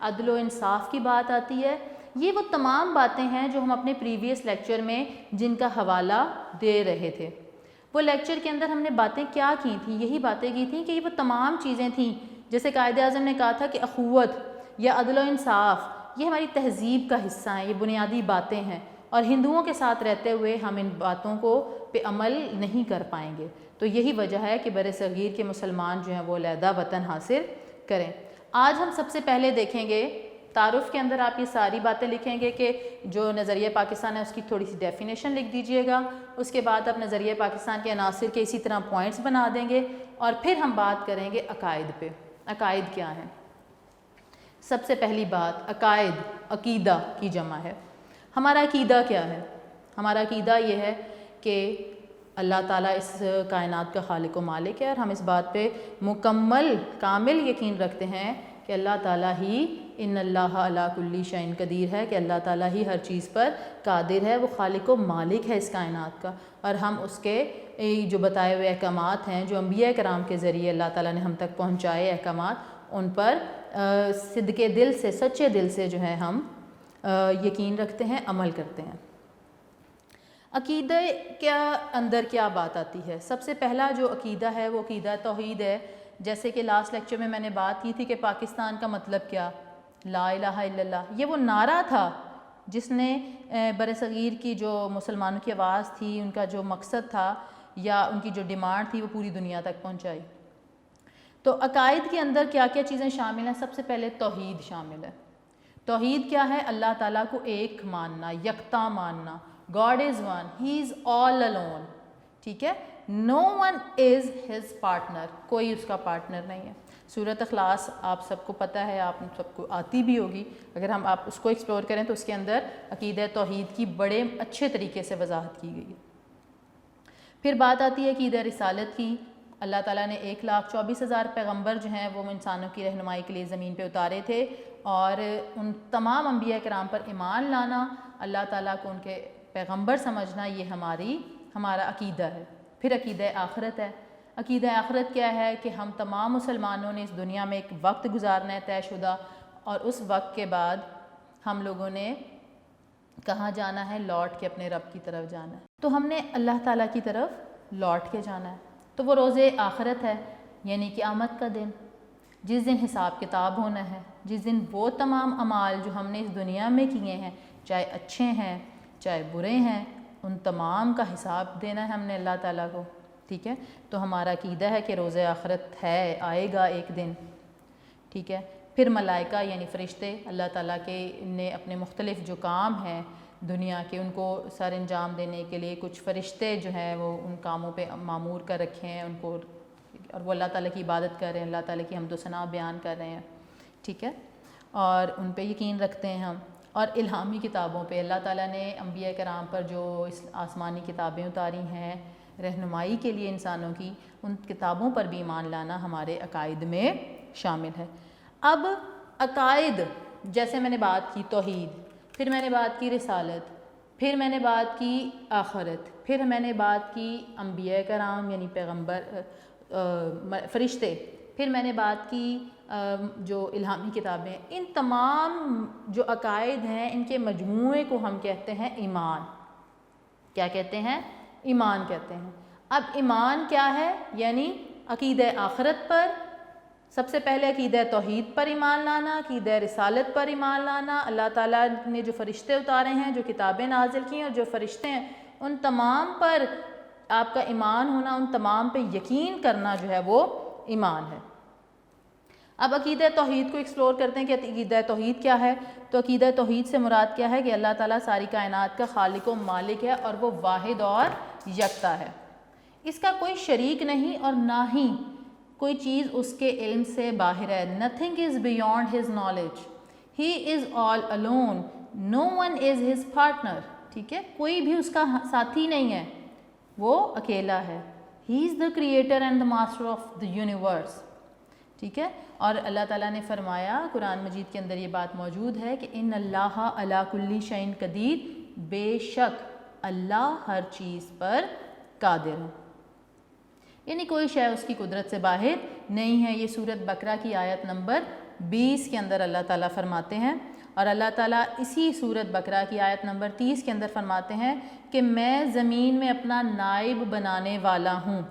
عدل و انصاف کی بات آتی ہے. یہ وہ تمام باتیں ہیں جو ہم اپنے پریویس لیکچر میں جن کا حوالہ دے رہے تھے. وہ لیکچر کے اندر ہم نے باتیں کیا کی تھیں؟ یہی باتیں کی تھیں کہ یہ وہ تمام چیزیں تھیں. جیسے قائد اعظم نے کہا تھا کہ اخوت یا عدل و انصاف یہ ہماری تہذیب کا حصہ ہیں, یہ بنیادی باتیں ہیں, اور ہندوؤں کے ساتھ رہتے ہوئے ہم ان باتوں کو پہ عمل نہیں کر پائیں گے. تو یہی وجہ ہے کہ بر صغیر کے مسلمان جو ہیں وہ علیحدہ وطن حاصل کریں. آج ہم سب سے پہلے دیکھیں گے تعارف کے اندر آپ یہ ساری باتیں لکھیں گے کہ جو نظریہ پاکستان ہے اس کی تھوڑی سی ڈیفینیشن لکھ دیجئے گا. اس کے بعد آپ نظریہ پاکستان کے عناصر کے اسی طرح پوائنٹس بنا دیں گے, اور پھر ہم بات کریں گے عقائد پہ. عقائد کیا ہیں؟ سب سے پہلی بات, عقائد عقیدہ کی جمع ہے. ہمارا عقیدہ کیا ہے؟ ہمارا عقیدہ یہ ہے کہ اللہ تعالیٰ اس کائنات کا خالق و مالک ہے, اور ہم اس بات پہ مکمل کامل یقین رکھتے ہیں کہ اللہ تعالیٰ ہی ان اللہ علی کل شیء قدیر ہے, کہ اللہ تعالیٰ ہی ہر چیز پر قادر ہے, وہ خالق و مالک ہے اس کائنات کا. اور ہم اس کے جو بتائے ہوئے احکامات ہیں, جو انبیاء کرام کے ذریعے اللہ تعالیٰ نے ہم تک پہنچائے احکامات, ان پر صدقے دل سے, سچے دل سے جو ہے ہم یقین رکھتے ہیں, عمل کرتے ہیں. عقیدہ کیا اندر کیا بات آتی ہے؟ سب سے پہلا جو عقیدہ ہے وہ عقیدہ توحید ہے. جیسے کہ لاسٹ لیکچر میں میں نے بات کی تھی کہ پاکستان کا مطلب کیا؟ لا الہ الا اللہ. یہ وہ نعرہ تھا جس نے بر صغیر کی جو مسلمانوں کی آواز تھی, ان کا جو مقصد تھا یا ان کی جو ڈیمانڈ تھی, وہ پوری دنیا تک پہنچائی. تو عقائد کے اندر کیا کیا چیزیں شامل ہیں؟ سب سے پہلے توحید شامل ہے. توحید کیا ہے؟ اللہ تعالیٰ کو ایک ماننا, یکتا ماننا. God is one, He is all alone. ٹھیک ہے, no one is his partner, کوئی اس کا پارٹنر نہیں ہے. سورۃ اخلاص آپ سب کو پتہ ہے, آپ سب کو آتی بھی ہوگی. اگر ہم آپ اس کو ایکسپلور کریں تو اس کے اندر عقیدہ توحید کی بڑے اچھے طریقے سے وضاحت کی گئی ہے. پھر بات آتی ہے عقیدہ رسالت کی. اللہ تعالیٰ نے 1,24,000 پیغمبر جو ہیں وہ انسانوں کی رہنمائی کے لیے زمین پہ اتارے تھے, اور ان تمام انبیاء کرام پر ایمان لانا, اللہ تعالیٰ کو ان کے پیغمبر سمجھنا, یہ ہمارا عقیدہ ہے. پھر عقیدہ آخرت ہے. عقیدہ آخرت کیا ہے؟ کہ ہم تمام مسلمانوں نے اس دنیا میں ایک وقت گزارنا ہے طے شدہ, اور اس وقت کے بعد ہم لوگوں نے کہاں جانا ہے؟ لوٹ کے اپنے رب کی طرف جانا ہے. تو ہم نے اللہ تعالیٰ کی طرف لوٹ کے جانا ہے. تو وہ روز آخرت ہے, یعنی قیامت کا دن, جس دن حساب کتاب ہونا ہے, جس دن وہ تمام اعمال جو ہم نے اس دنیا میں کیے ہیں, چاہے اچھے ہیں چاہے برے ہیں, ان تمام کا حساب دینا ہے ہم نے اللہ تعالیٰ کو. ٹھیک ہے, تو ہمارا عقیدہ ہے کہ روز آخرت ہے, آئے گا ایک دن. ٹھیک ہے. پھر ملائکہ یعنی فرشتے, اللہ تعالیٰ کے نے اپنے مختلف جو کام ہیں دنیا کے, ان کو سر انجام دینے کے لیے کچھ فرشتے جو ہیں وہ ان کاموں پہ معمور کر رکھے ہیں ان کو, اور وہ اللہ تعالیٰ کی عبادت کر رہے ہیں, اللہ تعالیٰ کی حمد و ثنا بیان کر رہے ہیں. ٹھیک ہے, اور ان پہ یقین رکھتے ہیں ہم. اور الہامی کتابوں پہ, اللہ تعالیٰ نے انبیاء کرام پر جو اس آسمانی کتابیں اتاری ہیں رہنمائی کے لیے انسانوں کی, ان کتابوں پر بھی ایمان لانا ہمارے عقائد میں شامل ہے. اب عقائد, جیسے میں نے بات کی توحید, پھر میں نے بات کی رسالت, پھر میں نے بات کی آخرت, پھر میں نے بات کی انبیاء کرام یعنی پیغمبر فرشتے, پھر میں نے بات کی جو الہامی کتابیں. ان تمام جو عقائد ہیں ان کے مجموعے کو ہم کہتے ہیں ایمان. کیا کہتے ہیں؟ ایمان کہتے ہیں. اب ایمان کیا ہے؟ یعنی عقیدہ آخرت پر سب سے پہلے عقیدہ توحید پر ایمان لانا, عقیدہ رسالت پر ایمان لانا, اللہ تعالیٰ نے جو فرشتے اتارے ہیں, جو کتابیں نازل کی ہیں, اور جو فرشتے ہیں ان تمام پر آپ کا ایمان ہونا, ان تمام پہ یقین کرنا جو ہے وہ ایمان ہے. اب عقیدہ توحید کو ایکسپلور کرتے ہیں کہ عقیدہ توحید کیا ہے. تو عقیدہ توحید سے مراد کیا ہے؟ کہ اللہ تعالیٰ ساری کائنات کا خالق و مالک ہے, اور وہ واحد اور یکتا ہے. اس کا کوئی شریک نہیں, اور نہ ہی کوئی چیز اس کے علم سے باہر ہے. Nothing is beyond his knowledge. He is all alone. No one is his partner. ٹھیک ہے, کوئی بھی اس کا ساتھی نہیں ہے, وہ اکیلا ہے. He is the creator and the master of the universe. ٹھیک ہے. اور اللہ تعالیٰ نے فرمایا قرآن مجید کے اندر یہ بات موجود ہے کہ ان اللہ علی کل شیء قدیر, بے شک اللہ ہر چیز پر قادر ہے. یعنی کوئی شے اس کی قدرت سے باہر نہیں ہے. یہ سورۃ بقرہ کی آیت نمبر 20 کے اندر اللہ تعالیٰ فرماتے ہیں، اور اللہ تعالیٰ اسی سورۃ بقرہ کی آیت نمبر 30 کے اندر فرماتے ہیں کہ میں زمین میں اپنا نائب بنانے والا ہوں،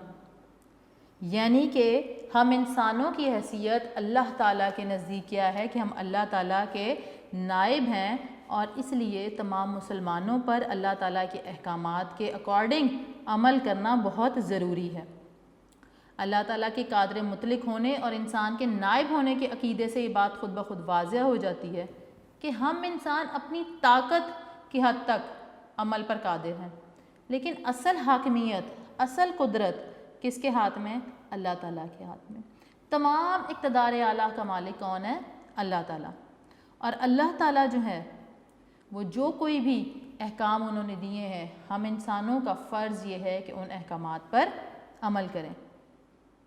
یعنی کہ ہم انسانوں کی حیثیت اللہ تعالیٰ کے نزدیک کیا ہے کہ ہم اللہ تعالیٰ کے نائب ہیں، اور اس لیے تمام مسلمانوں پر اللہ تعالیٰ کے احکامات کے اکارڈنگ عمل کرنا بہت ضروری ہے۔ اللہ تعالیٰ کے قادر مطلق ہونے اور انسان کے نائب ہونے کے عقیدے سے یہ بات خود بخود واضح ہو جاتی ہے کہ ہم انسان اپنی طاقت کی حد تک عمل پر قادر ہیں، لیکن اصل حاکمیت، اصل قدرت کس کے ہاتھ میں؟ اللہ تعالیٰ کے ہاتھ میں۔ تمام اقتدار اعلیٰ کا مالک کون ہے؟ اللہ تعالیٰ۔ اور اللہ تعالیٰ جو ہے وہ جو کوئی بھی احکام انہوں نے دیے ہیں، ہم انسانوں کا فرض یہ ہے کہ ان احکامات پر عمل کریں۔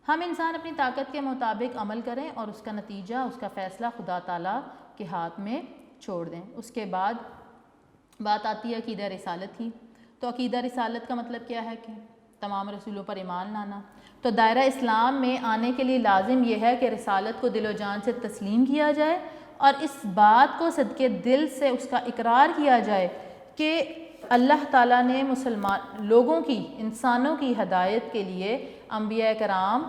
ہم انسان اپنی طاقت کے مطابق عمل کریں اور اس کا نتیجہ، اس کا فیصلہ خدا تعالیٰ کے ہاتھ میں چھوڑ دیں۔ اس کے بعد بات آتی ہے عقیدہ رسالت کی۔ تو عقیدہ رسالت کا مطلب کیا ہے؟ کہ تمام رسولوں پر ایمان لانا۔ تو دائرہ اسلام میں آنے کے لیے لازم یہ ہے کہ رسالت کو دل و جان سے تسلیم کیا جائے، اور اس بات کو صدقے دل سے اس کا اقرار کیا جائے کہ اللہ تعالیٰ نے مسلمان لوگوں کی، انسانوں کی ہدایت کے لیے انبیاء کرام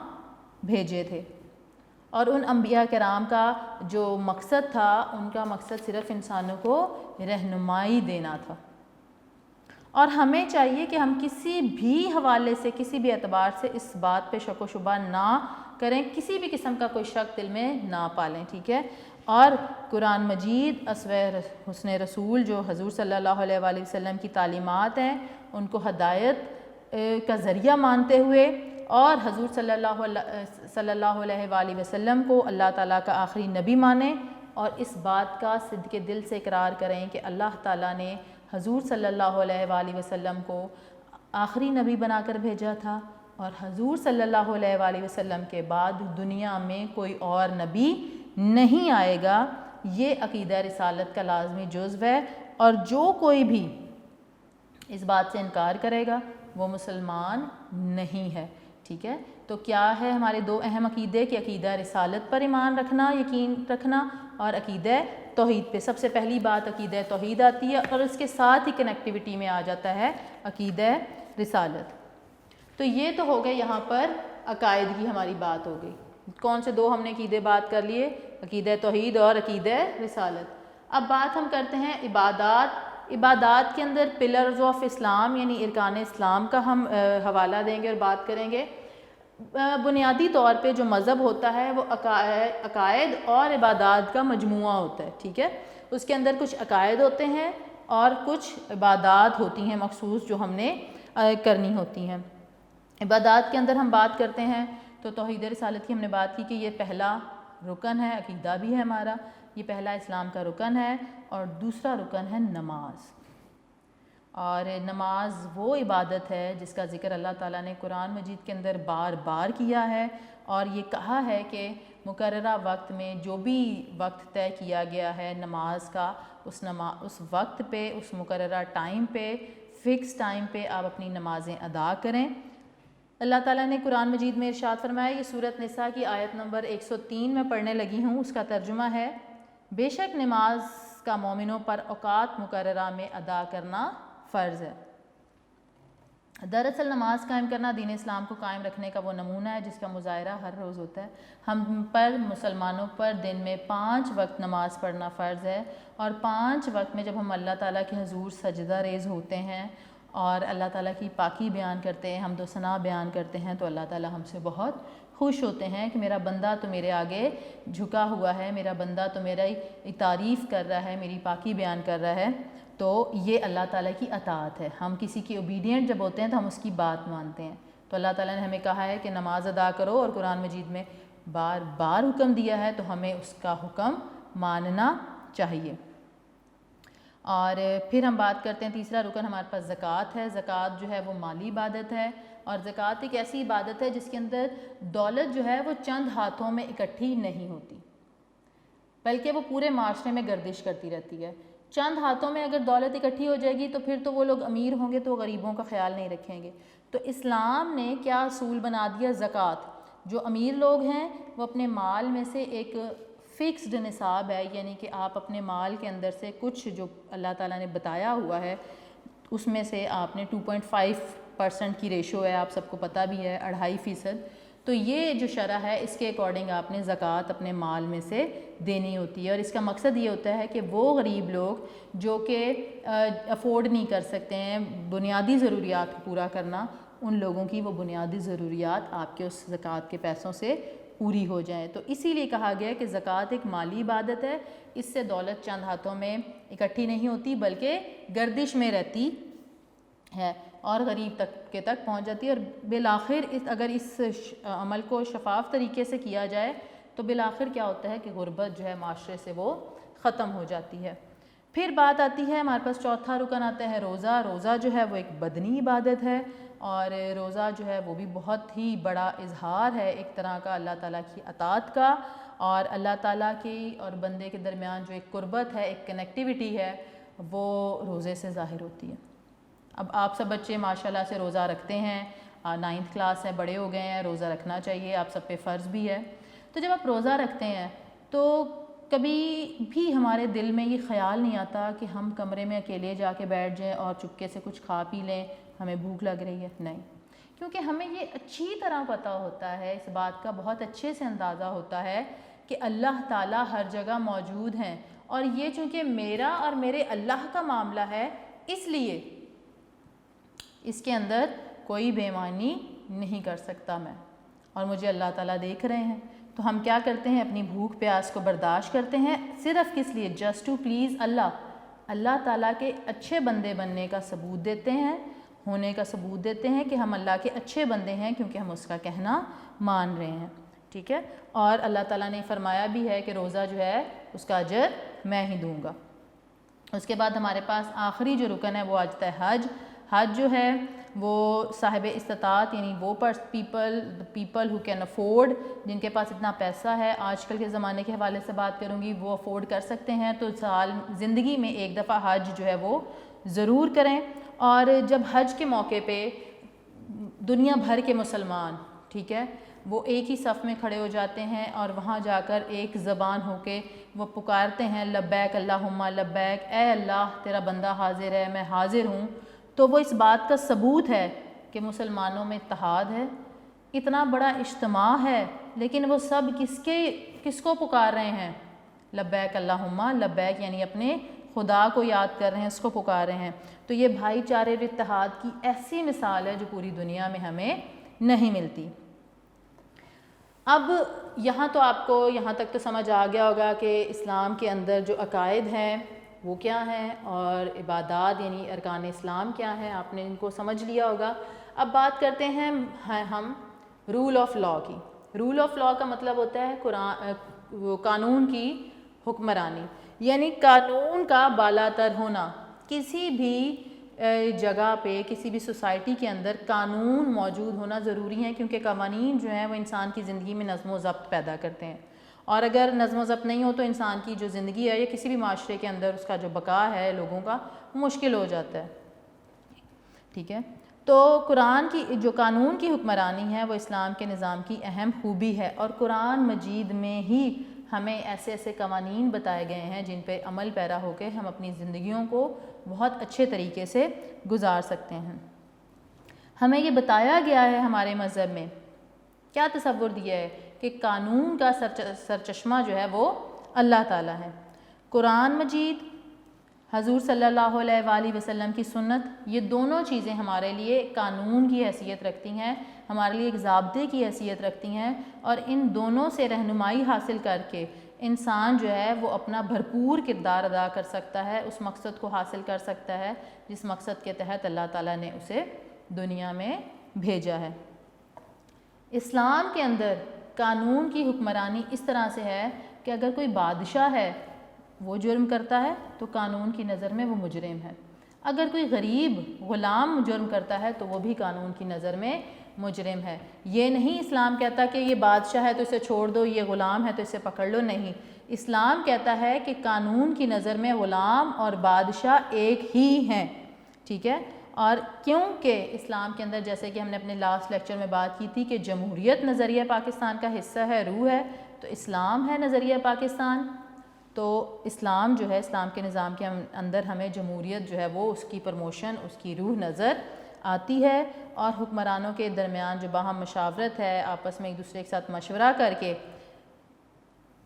بھیجے تھے، اور ان انبیاء کرام کا جو مقصد تھا، ان کا مقصد صرف انسانوں کو رہنمائی دینا تھا۔ اور ہمیں چاہیے کہ ہم کسی بھی حوالے سے، کسی بھی اعتبار سے اس بات پہ شک و شبہ نہ کریں، کسی بھی قسم کا کوئی شک دل میں نہ پالیں، ٹھیک ہے؟ اور قرآن مجید، اسوہ حسن رسول جو حضور صلی اللہ علیہ وآلہ وسلم کی تعلیمات ہیں، ان کو ہدایت کا ذریعہ مانتے ہوئے، اور حضور صلی اللہ علیہ وآلہ وسلم کو اللہ تعالیٰ کا آخری نبی مانیں، اور اس بات کا صدق دل سے اقرار کریں کہ اللہ تعالیٰ نے حضور صلی اللہ علیہ وآلہ وسلم کو آخری نبی بنا کر بھیجا تھا، اور حضور صلی اللہ علیہ وآلہ وسلم کے بعد دنیا میں کوئی اور نبی نہیں آئے گا۔ یہ عقیدہ رسالت کا لازمی جزو ہے، اور جو کوئی بھی اس بات سے انکار کرے گا وہ مسلمان نہیں ہے، ٹھیک ہے؟ تو کیا ہے ہمارے دو اہم عقیدے کہ عقیدہ رسالت پر ایمان رکھنا، یقین رکھنا، اور عقیدہ توحید پہ۔ سب سے پہلی بات عقیدہ توحید آتی ہے، اور اس کے ساتھ ہی کنیکٹیوٹی میں آ جاتا ہے عقیدہ رسالت۔ تو یہ تو ہو گئے یہاں پر عقائد کی ہماری بات ہو گئی۔ کون سے دو ہم نے عقیدے بات کر لیے؟ عقیدہ توحید اور عقیدہ رسالت۔ اب بات ہم کرتے ہیں عبادات۔ عبادات کے اندر پلرز آف اسلام یعنی ارکان اسلام کا ہم حوالہ دیں گے اور بات کریں گے۔ بنیادی طور پہ جو مذہب ہوتا ہے وہ عقائد اور عبادات کا مجموعہ ہوتا ہے، ٹھیک ہے؟ اس کے اندر کچھ عقائد ہوتے ہیں اور کچھ عبادات ہوتی ہیں مخصوص جو ہم نے کرنی ہوتی ہیں۔ عبادات کے اندر ہم بات کرتے ہیں تو توحید رسالت کی ہم نے بات کی کہ یہ پہلا رکن ہے، عقیدہ بھی ہے ہمارا، یہ پہلا اسلام کا رکن ہے، اور دوسرا رکن ہے نماز۔ اور نماز وہ عبادت ہے جس کا ذکر اللہ تعالیٰ نے قرآن مجید کے اندر بار بار کیا ہے، اور یہ کہا ہے کہ مقررہ وقت میں جو بھی وقت طے کیا گیا ہے نماز کا، اس وقت پہ، اس مقررہ ٹائم پہ، فکس ٹائم پہ آپ اپنی نمازیں ادا کریں۔ اللہ تعالیٰ نے قرآن مجید میں ارشاد فرمایا، یہ سورۃ نساء کی آیت نمبر 103 میں پڑھنے لگی ہوں، اس کا ترجمہ ہے، بے شک نماز کا مومنوں پر اوقات مقررہ میں ادا کرنا فرض ہے۔ دراصل نماز قائم کرنا دین اسلام کو قائم رکھنے کا وہ نمونہ ہے جس کا مظاہرہ ہر روز ہوتا ہے۔ ہم پر، مسلمانوں پر دن میں 5 وقت نماز پڑھنا فرض ہے، اور 5 وقت میں جب ہم اللہ تعالیٰ کے حضور سجدہ ریز ہوتے ہیں اور اللہ تعالیٰ کی پاکی بیان کرتے ہیں، حمد و ثنا بیان کرتے ہیں، تو اللہ تعالیٰ ہم سے بہت خوش ہوتے ہیں کہ میرا بندہ تو میرے آگے جھکا ہوا ہے، میرا بندہ تو میری تعریف کر رہا ہے، میری پاکی بیان کر رہا ہے۔ تو یہ اللہ تعالیٰ کی اطاعت ہے۔ ہم کسی کی اوبیڈینٹ جب ہوتے ہیں تو ہم اس کی بات مانتے ہیں۔ تو اللہ تعالیٰ نے ہمیں کہا ہے کہ نماز ادا کرو، اور قرآن مجید میں بار بار حکم دیا ہے، تو ہمیں اس کا حکم ماننا چاہیے۔ اور پھر ہم بات کرتے ہیں، تیسرا رکن ہمارے پاس زکوٰۃ ہے۔ زکوٰۃ جو ہے وہ مالی عبادت ہے، اور زکوٰۃ ایک ایسی عبادت ہے جس کے اندر دولت جو ہے وہ چند ہاتھوں میں اکٹھی نہیں ہوتی، بلکہ وہ پورے معاشرے میں گردش کرتی رہتی ہے۔ چند ہاتھوں میں اگر دولت اکٹھی ہو جائے گی تو پھر تو وہ لوگ امیر ہوں گے تو غریبوں کا خیال نہیں رکھیں گے۔ تو اسلام نے کیا اصول بنا دیا؟ زکوٰۃ۔ جو امیر لوگ ہیں وہ اپنے مال میں سے ایک فکسڈ نصاب ہے، یعنی کہ آپ اپنے مال کے اندر سے کچھ جو اللہ تعالیٰ نے بتایا ہوا ہے اس میں سے آپ نے 2.5% کی ریشو ہے، آپ سب کو پتہ بھی ہے، 2.5%، تو یہ جو شرح ہے اس کے اکارڈنگ آپ نے زکوٰۃ اپنے مال میں سے دینی ہوتی ہے۔ اور اس کا مقصد یہ ہوتا ہے کہ وہ غریب لوگ جو کہ افورڈ نہیں کر سکتے ہیں بنیادی ضروریات کو پورا کرنا، ان لوگوں کی وہ بنیادی ضروریات آپ کے اس زکوٰۃ کے پیسوں سے پوری ہو جائیں۔ تو اسی لیے کہا گیا کہ زکوٰۃ ایک مالی عبادت ہے، اس سے دولت چند ہاتھوں میں اکٹھی نہیں ہوتی بلکہ گردش میں رہتی ہے اور غریب طبقے تک پہنچ جاتی ہے، اور بالآخر اگر اس عمل کو شفاف طریقے سے کیا جائے تو بالآخر کیا ہوتا ہے کہ غربت جو ہے معاشرے سے وہ ختم ہو جاتی ہے۔ پھر بات آتی ہے ہمارے پاس چوتھا رکن آتا ہے روزہ۔ روزہ جو ہے وہ ایک بدنی عبادت ہے، اور روزہ جو ہے وہ بھی بہت ہی بڑا اظہار ہے ایک طرح کا اللہ تعالیٰ کی اطاعت کا، اور اللہ تعالیٰ کی اور بندے کے درمیان جو ایک قربت ہے، ایک کنیکٹیوٹی ہے، وہ روزے سے ظاہر ہوتی ہے۔ اب آپ سب بچے ماشاءاللہ سے روزہ رکھتے ہیں، 9th کلاس ہے، بڑے ہو گئے ہیں، روزہ رکھنا چاہیے، آپ سب پہ فرض بھی ہے۔ تو جب آپ روزہ رکھتے ہیں تو کبھی بھی ہمارے دل میں یہ خیال نہیں آتا کہ ہم کمرے میں اکیلے جا کے بیٹھ جائیں اور چپکے سے کچھ کھا پی لیں، ہمیں بھوک لگ رہی ہے، نہیں، کیونکہ ہمیں یہ اچھی طرح پتہ ہوتا ہے، اس بات کا بہت اچھے سے اندازہ ہوتا ہے کہ اللہ تعالیٰ ہر جگہ موجود ہیں، اور یہ چونکہ میرا اور میرے اللہ کا معاملہ ہے، اس لیے اس کے اندر کوئی بے ایمانی نہیں کر سکتا میں، اور مجھے اللہ تعالیٰ دیکھ رہے ہیں۔ تو ہم کیا کرتے ہیں؟ اپنی بھوک پیاس کو برداشت کرتے ہیں، صرف کس لیے؟ جسٹ ٹو پلیز اللہ تعالیٰ کے اچھے بندے بننے کا ثبوت دیتے ہیں، ہونے کا ثبوت دیتے ہیں کہ ہم اللہ کے اچھے بندے ہیں، کیونکہ ہم اس کا کہنا مان رہے ہیں، ٹھیک ہے؟ اور اللہ تعالیٰ نے فرمایا بھی ہے کہ روزہ جو ہے اس کا اجر میں ہی دوں گا۔ اس کے بعد ہمارے پاس آخری جو رکن ہے وہ آ جاتا ہے حج۔ حج جو ہے وہ صاحب استطاعت، یعنی وہ پیپل ہو کین افورڈ، جن کے پاس اتنا پیسہ ہے، آج کل کے زمانے کے حوالے سے بات کروں گی، وہ افورڈ کر سکتے ہیں، تو زندگی میں ایک دفعہ حج جو ہے وہ ضرور کریں۔ اور جب حج کے موقع پہ دنیا بھر کے مسلمان، ٹھیک ہے، وہ ایک ہی صف میں کھڑے ہو جاتے ہیں اور وہاں جا کر ایک زبان ہو کے وہ پکارتے ہیں لبیک اللہم لبیک، اے اللہ تیرا بندہ حاضر ہے، میں حاضر ہوں، تو وہ اس بات کا ثبوت ہے کہ مسلمانوں میں اتحاد ہے، اتنا بڑا اجتماع ہے، لیکن وہ سب کس کو پکار رہے ہیں؟ لبیک اللہم لبیک، یعنی اپنے خدا کو یاد کر رہے ہیں، اس کو پکار رہے ہیں۔ تو یہ بھائی چارے اور اتحاد کی ایسی مثال ہے جو پوری دنیا میں ہمیں نہیں ملتی۔ اب یہاں تو آپ کو یہاں تک تو سمجھ آ گیا ہوگا کہ اسلام کے اندر جو عقائد ہیں وہ کیا ہیں، اور عبادات یعنی ارکان اسلام کیا ہیں، آپ نے ان کو سمجھ لیا ہوگا۔ اب بات کرتے ہیں ہم رول آف لاء کی۔ رول آف لاء کا مطلب ہوتا ہے قانون کی حکمرانی، یعنی قانون کا بالا تر ہونا۔ کسی بھی جگہ پہ، کسی بھی سوسائٹی کے اندر قانون موجود ہونا ضروری ہے، کیونکہ قوانین جو ہیں وہ انسان کی زندگی میں نظم و ضبط پیدا کرتے ہیں، اور اگر نظم و ضبط نہیں ہو تو انسان کی جو زندگی ہے یا کسی بھی معاشرے کے اندر اس کا جو بقا ہے لوگوں کا، مشکل ہو جاتا ہے، ٹھیک ہے؟ تو قرآن کی جو قانون کی حکمرانی ہے وہ اسلام کے نظام کی اہم خوبی ہے، اور قرآن مجید میں ہی ہمیں ایسے ایسے قوانین بتائے گئے ہیں جن پہ عمل پیرا ہو کے ہم اپنی زندگیوں کو بہت اچھے طریقے سے گزار سکتے ہیں۔ ہمیں یہ بتایا گیا ہے ہمارے مذہب میں، کیا تصور دیا ہے کہ قانون کا سرچشمہ جو ہے وہ اللہ تعالیٰ ہے۔ قرآن مجید، حضور صلی اللہ علیہ وآلہ وسلم کی سنت، یہ دونوں چیزیں ہمارے لیے قانون کی حیثیت رکھتی ہیں، ہمارے لیے ایک ضابطے کی حیثیت رکھتی ہیں، اور ان دونوں سے رہنمائی حاصل کر کے انسان جو ہے وہ اپنا بھرپور کردار ادا کر سکتا ہے، اس مقصد کو حاصل کر سکتا ہے جس مقصد کے تحت اللہ تعالیٰ نے اسے دنیا میں بھیجا ہے۔ اسلام کے اندر قانون کی حکمرانی اس طرح سے ہے کہ اگر کوئی بادشاہ ہے وہ جرم کرتا ہے تو قانون کی نظر میں وہ مجرم ہے، اگر کوئی غریب غلام جرم کرتا ہے تو وہ بھی قانون کی نظر میں مجرم ہے۔ یہ نہیں اسلام کہتا کہ یہ بادشاہ ہے تو اسے چھوڑ دو، یہ غلام ہے تو اسے پکڑ لو، نہیں، اسلام کہتا ہے کہ قانون کی نظر میں غلام اور بادشاہ ایک ہی ہیں، ٹھیک ہے؟ اور کیونکہ اسلام کے اندر، جیسے کہ ہم نے اپنے لاسٹ لیکچر میں بات کی تھی کہ جمہوریت نظریہ پاکستان کا حصہ ہے، روح ہے، تو اسلام ہے نظریہ پاکستان، تو اسلام جو ہے، اسلام کے نظام کے اندر ہمیں جمہوریت جو ہے وہ اس کی پروموشن، اس کی روح نظر آتی ہے، اور حکمرانوں کے درمیان جو باہم مشاورت ہے، آپس میں ایک دوسرے کے ساتھ مشورہ کر کے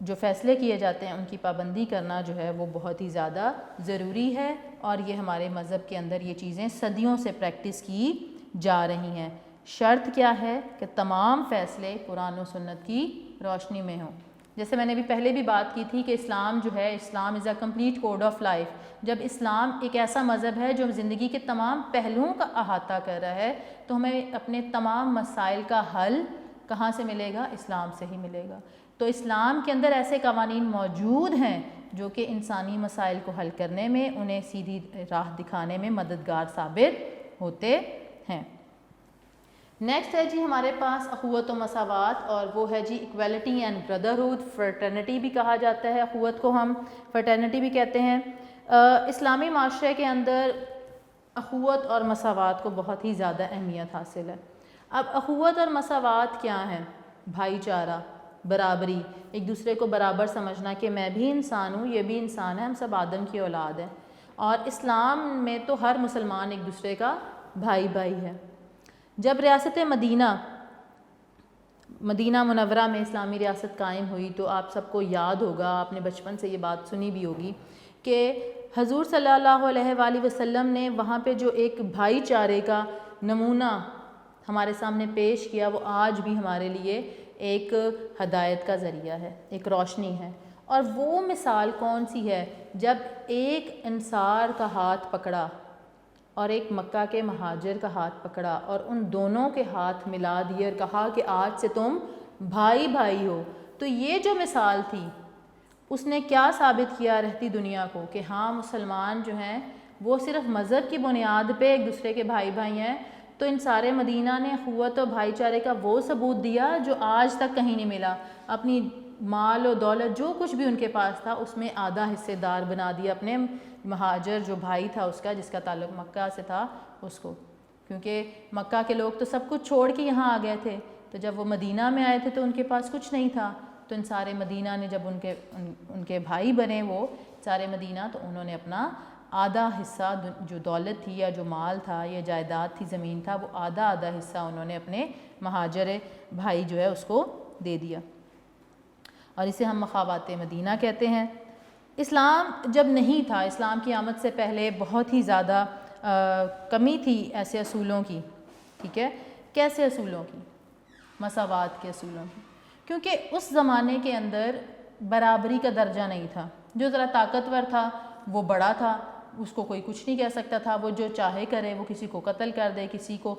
جو فیصلے کیے جاتے ہیں ان کی پابندی کرنا جو ہے وہ بہت ہی زیادہ ضروری ہے، اور یہ ہمارے مذہب کے اندر یہ چیزیں صدیوں سے پریکٹس کی جا رہی ہیں۔ شرط کیا ہے کہ تمام فیصلے قرآن و سنت کی روشنی میں ہوں۔ جیسے میں نے بھی پہلے بھی بات کی تھی کہ اسلام جو ہے، Islam is a complete code of life. جب اسلام ایک ایسا مذہب ہے جو زندگی کے تمام پہلوؤں کا احاطہ کر رہا ہے، تو ہمیں اپنے تمام مسائل کا حل کہاں سے ملے گا؟ اسلام سے ہی ملے گا۔ تو اسلام کے اندر ایسے قوانین موجود ہیں جو کہ انسانی مسائل کو حل کرنے میں، انہیں سیدھی راہ دکھانے میں مددگار ثابت ہوتے ہیں۔ نیکسٹ ہے جی ہمارے پاس اخوت و مساوات، اور وہ ہے جی ایکویلٹی اینڈ بردرہڈ، فرٹرنٹی بھی کہا جاتا ہے، اخوت کو ہم فرٹرنٹی بھی کہتے ہیں۔ اسلامی معاشرے کے اندر اخوت اور مساوات کو بہت ہی زیادہ اہمیت حاصل ہے۔ اب اخوت اور مساوات کیا ہیں؟ بھائی چارہ، برابری، ایک دوسرے کو برابر سمجھنا کہ میں بھی انسان ہوں، یہ بھی انسان ہے، ہم سب آدم کی اولاد ہیں، اور اسلام میں تو ہر مسلمان ایک دوسرے کا بھائی بھائی ہے۔ جب ریاست مدینہ منورہ میں اسلامی ریاست قائم ہوئی تو آپ سب کو یاد ہوگا، آپ نے بچپن سے یہ بات سنی بھی ہوگی کہ حضور صلی اللہ علیہ وآلہ وسلم نے وہاں پہ جو ایک بھائی چارے کا نمونہ ہمارے سامنے پیش کیا، وہ آج بھی ہمارے لیے ایک ہدایت کا ذریعہ ہے، ایک روشنی ہے۔ اور وہ مثال کون سی ہے؟ جب ایک انصار کا ہاتھ پکڑا اور ایک مکہ کے مہاجر کا ہاتھ پکڑا، اور ان دونوں کے ہاتھ ملا دیے اور کہا کہ آج سے تم بھائی بھائی ہو۔ تو یہ جو مثال تھی اس نے کیا ثابت کیا رہتی دنیا کو کہ ہاں مسلمان جو ہیں وہ صرف مذہب کی بنیاد پہ ایک دوسرے کے بھائی بھائی ہیں۔ تو ان سارے مدینہ نے اخوت و بھائی چارے کا وہ ثبوت دیا جو آج تک کہیں نہیں ملا۔ اپنی مال و دولت جو کچھ بھی ان کے پاس تھا اس میں آدھا حصے دار بنا دیا اپنے مہاجر جو بھائی تھا اس کا، جس کا تعلق مکہ سے تھا، اس کو، کیونکہ مکہ کے لوگ تو سب کچھ چھوڑ کے یہاں آ گئے تھے، تو جب وہ مدینہ میں آئے تھے تو ان کے پاس کچھ نہیں تھا۔ تو ان سارے مدینہ نے جب ان کے بھائی بنے وہ سارے مدینہ، تو انہوں نے اپنا آدھا حصہ جو دولت تھی یا جو مال تھا یا جائیداد تھی، زمین تھا، وہ آدھا حصہ انہوں نے اپنے مہاجر بھائی جو ہے اس کو دے دیا، اور اسے ہم مخابات مدینہ کہتے ہیں۔ اسلام جب نہیں تھا، اسلام کی آمد سے پہلے بہت ہی زیادہ کمی تھی ایسے اصولوں کی، ٹھیک ہے؟ کیسے اصولوں کی؟ مساوات کے اصولوں کی، کیونکہ اس زمانے کے اندر برابری کا درجہ نہیں تھا۔ جو ذرا طاقتور تھا وہ بڑا تھا، اس کو کوئی کچھ نہیں کہہ سکتا تھا، وہ جو چاہے کرے، وہ کسی کو قتل کر دے، کسی کو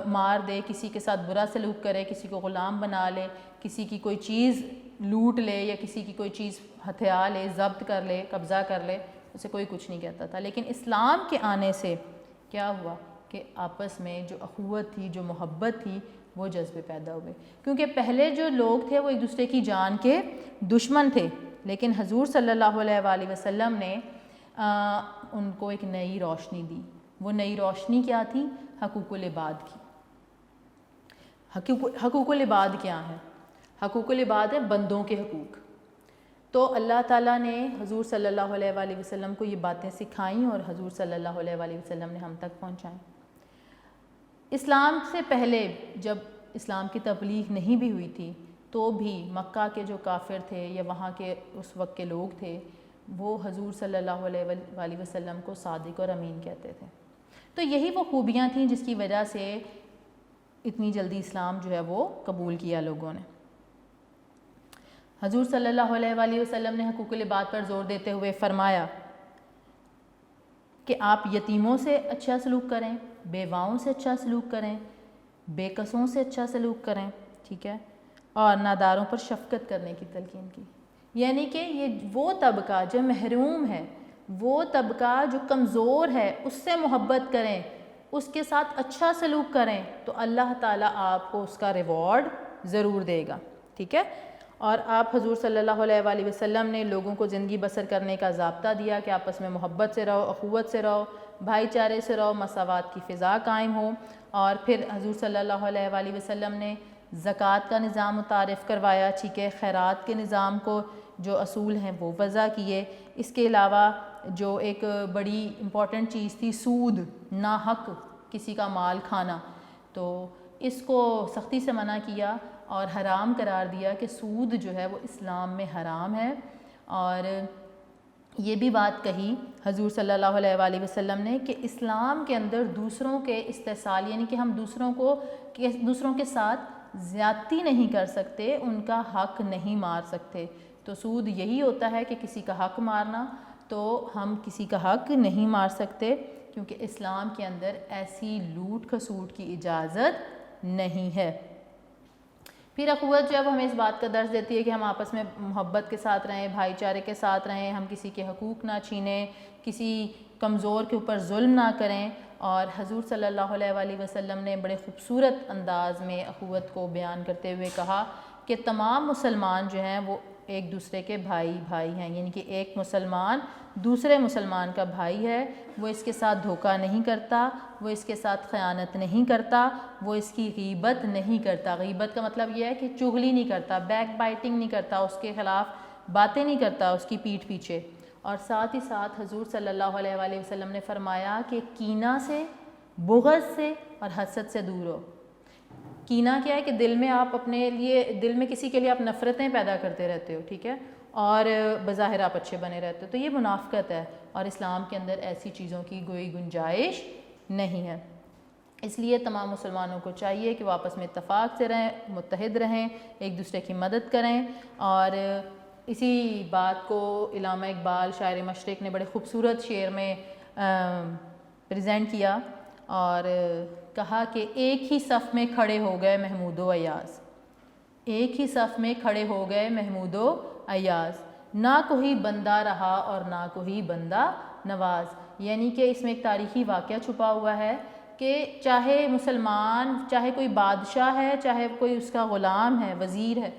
مار دے، کسی کے ساتھ برا سلوک کرے، کسی کو غلام بنا لے، کسی کی کوئی چیز لوٹ لے یا کسی کی کوئی چیز ہتھیا لے، ضبط کر لے، قبضہ کر لے، اسے کوئی کچھ نہیں کہتا تھا۔ لیکن اسلام کے آنے سے کیا ہوا کہ آپس میں جو اخوت تھی، جو محبت تھی، وہ جذبے پیدا ہوئے، کیونکہ پہلے جو لوگ تھے وہ ایک دوسرے کی جان کے دشمن تھے، لیکن حضور صلی اللہ علیہ وآلہ وسلم نے ان کو ایک نئی روشنی دی۔ وہ نئی روشنی کیا تھی؟ حقوق العباد کی۔ حقوق العباد کیا ہیں؟ حقوق العباد ہے بندوں کے حقوق۔ تو اللہ تعالیٰ نے حضور صلی اللہ علیہ وآلہ وسلم کو یہ باتیں سکھائیں اور حضور صلی اللہ علیہ وآلہ وسلم نے ہم تک پہنچائیں۔ اسلام سے پہلے جب اسلام کی تبلیغ نہیں بھی ہوئی تھی تو بھی مکہ کے جو کافر تھے یا وہاں کے اس وقت کے لوگ تھے، وہ حضور صلی اللہ علیہ وآلہ وسلم کو صادق اور امین کہتے تھے۔ تو یہی وہ خوبیاں تھیں جس کی وجہ سے اتنی جلدی اسلام جو ہے وہ قبول کیا لوگوں نے۔ حضور صلی اللہ علیہ وآلہ وسلم نے حقوق العباد پر زور دیتے ہوئے فرمایا کہ آپ یتیموں سے اچھا سلوک کریں، بیواؤں سے اچھا سلوک کریں، بے کسوں سے اچھا سلوک کریں، ٹھیک ہے، اور ناداروں پر شفقت کرنے کی تلقین کی۔ یعنی کہ یہ وہ طبقہ جو محروم ہے، وہ طبقہ جو کمزور ہے، اس سے محبت کریں، اس کے ساتھ اچھا سلوک کریں، تو اللہ تعالیٰ آپ کو اس کا ریوارڈ ضرور دے گا، ٹھیک ہے۔ اور آپ حضور صلی اللہ علیہ وآلہ وسلم نے لوگوں کو زندگی بسر کرنے کا ضابطہ دیا کہ آپس میں محبت سے رہو، اخوت سے رہو، بھائی چارے سے رہو، مساوات کی فضا قائم ہو۔ اور پھر حضور صلی اللہ علیہ وآلہ وسلم نے زکوٰۃ کا نظام متعارف کروایا، ٹھیک ہے، خیرات کے نظام کو جو اصول ہیں وہ وضع کیے۔ اس کے علاوہ جو ایک بڑی امپورٹنٹ چیز تھی سود، ناحق کسی کا مال کھانا، تو اس کو سختی سے منع کیا اور حرام قرار دیا کہ سود جو ہے وہ اسلام میں حرام ہے۔ اور یہ بھی بات کہی حضور صلی اللہ علیہ وآلہ وسلم نے کہ اسلام کے اندر دوسروں کے استحصال، یعنی کہ ہم دوسروں کے ساتھ زیادتی نہیں کر سکتے، ان کا حق نہیں مار سکتے۔ تو سود یہی ہوتا ہے کہ کسی کا حق مارنا، تو ہم کسی کا حق نہیں مار سکتے کیونکہ اسلام کے اندر ایسی لوٹ کھسوٹ کی اجازت نہیں ہے۔ پھر اخوت جب ہمیں اس بات کا درس دیتی ہے کہ ہم آپس میں محبت کے ساتھ رہیں، بھائی چارے کے ساتھ رہیں، ہم کسی کے حقوق نہ چھینیں، کسی کمزور کے اوپر ظلم نہ کریں، اور حضور صلی اللہ علیہ وآلہ وسلم نے بڑے خوبصورت انداز میں اخوت کو بیان کرتے ہوئے کہا کہ تمام مسلمان جو ہیں وہ ایک دوسرے کے بھائی ہیں، یعنی کہ ایک مسلمان دوسرے مسلمان کا بھائی ہے، وہ اس کے ساتھ دھوکہ نہیں کرتا، وہ اس کے ساتھ خیانت نہیں کرتا، وہ اس کی غیبت نہیں کرتا۔ غیبت کا مطلب یہ ہے کہ چغلی نہیں کرتا، بیک بائٹنگ نہیں کرتا، اس کے خلاف باتیں نہیں کرتا اس کی پیٹھ پیچھے۔ اور ساتھ ہی ساتھ حضور صلی اللہ علیہ وآلہ وسلم نے فرمایا کہ کینہ سے، بغض سے اور حسد سے دور ہو۔ کینہ کیا ہے کہ دل میں آپ دل میں کسی کے لیے آپ نفرتیں پیدا کرتے رہتے ہو، ٹھیک ہے، اور بظاہر آپ اچھے بنے رہتے ہو، تو یہ منافقت ہے، اور اسلام کے اندر ایسی چیزوں کی کوئی گنجائش نہیں ہے۔ اس لیے تمام مسلمانوں کو چاہیے کہ وہ آپس میں اتفاق سے رہیں، متحد رہیں، ایک دوسرے کی مدد کریں۔ اور اسی بات کو علامہ اقبال شاعر مشرق نے بڑے خوبصورت شعر میں پریزنٹ کیا اور کہا کہ ایک ہی صف میں کھڑے ہو گئے محمود و ایاز، ایک ہی صف میں کھڑے ہو گئے محمود و ایاز، نہ کوئی بندہ رہا اور نہ کوئی بندہ نواز۔ یعنی کہ اس میں ایک تاریخی واقعہ چھپا ہوا ہے کہ چاہے مسلمان، چاہے کوئی بادشاہ ہے، چاہے کوئی اس کا غلام ہے، وزیر ہے،